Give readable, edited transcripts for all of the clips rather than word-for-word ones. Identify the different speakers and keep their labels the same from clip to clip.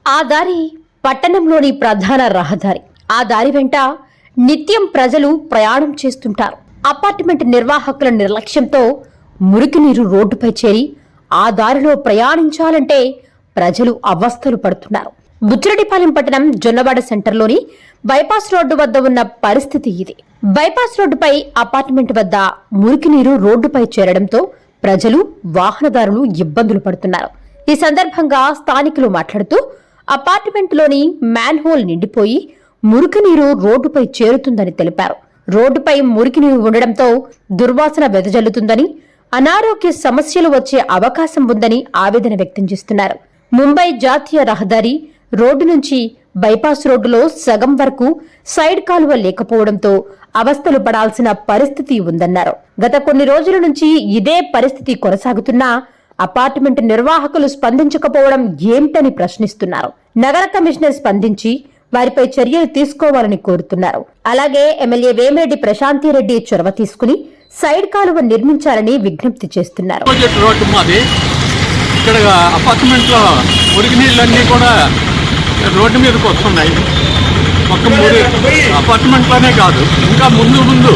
Speaker 1: ఆ దారి పట్టణంలోని ప్రధాన రహదారి. ఆ దారి వెంట నిత్యం ప్రజలు ప్రయాణం చేస్తుంటారు. అపార్ట్మెంట్ నిర్వాహకుల నిర్లక్ష్యంతో మురికి నీరు రోడ్డుపై చేరి ఆ దారిలో ప్రయాణించాలంటే ప్రజలు అవస్థలు పడుతున్నారు. బుచ్చిరెడ్డిపాలెం పట్టణం జొన్నవాడ సెంటర్లోని బైపాస్ రోడ్డు వద్ద ఉన్న పరిస్థితి ఇది. బైపాస్ రోడ్డుపై అపార్ట్మెంట్ వద్ద మురికి నీరు రోడ్డుపై చేరడంతో ప్రజలు, వాహనదారులు ఇబ్బందులు పడుతున్నారు. ఈ సందర్భంగా స్థానికులు మాట్లాడుతూ అపార్ట్మెంట్లోని మ్యాన్హోల్ నిండిపోయి మురికి నీరు రోడ్డుపై చేరుతుందని తెలిపారు. రోడ్డుపై మురికి నీరు ఉండడంతో దుర్వాసన వెదజల్లుతుందని, అనారోగ్య సమస్యలు వచ్చే అవకాశం ఉందని ఆవేదన వ్యక్తం చేస్తున్నారు. ముంబై జాతీయ రహదారి రోడ్డు నుంచి బైపాస్ రోడ్డులో సగం వరకు సైడ్ కాలువ లేకపోవడంతో అవస్థలు పడాల్సిన పరిస్థితి ఉందన్నారు. గత కొన్ని రోజుల నుంచి ఇదే పరిస్థితి కొనసాగుతున్నా అపార్ట్మెంట్ నిర్వాహకులు స్పందించకపోవడం ఏమిటని ప్రశ్నిస్తున్నారు. నగర కమిషనర్ స్పందించి వారిపై చర్యలు తీసుకోవాలని కోరుతున్నారు. అలాగే ఎమ్మెల్యే వేమిరెడ్డి ప్రశాంతిరెడ్డి చొరవ తీసుకుని సైడ్ కాలువ నిర్మించాలని విజ్ఞప్తి చేస్తున్నారు.
Speaker 2: ఇక్కడ అపార్ట్మెంట్ లో మురికి నీళ్ళన్నీ కూడా రోడ్డు మీదకి వస్తున్నాయి. ఒక్క అపార్ట్మెంట్ లోనే కాదు, ఇంకా ముందు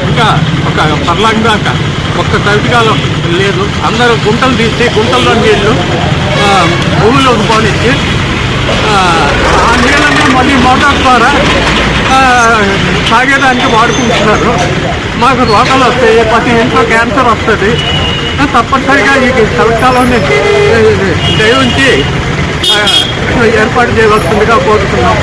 Speaker 2: ఇంకా ఒక పర్లాంగ్ దాకా ఒక్క తవిటికాలం లేదు. అందరూ గుంటలు తీసి గుంటల్లో నీళ్లు భూమిలోకి పోనిచ్చి ఆ నీళ్ళన్నీ మళ్ళీ మోటార్ ద్వారా తాగేదానికి వాడుకుంటున్నారు. మాకు రోగాలు వస్తాయి, ప్రతి ఇంట్లో క్యాన్సర్ వస్తుంది. తప్పనిసరిగా ఈ చలికాలాన్ని దయవుంచి ఏర్పాటు చేయవలసిందిగా కోరుతున్నాం.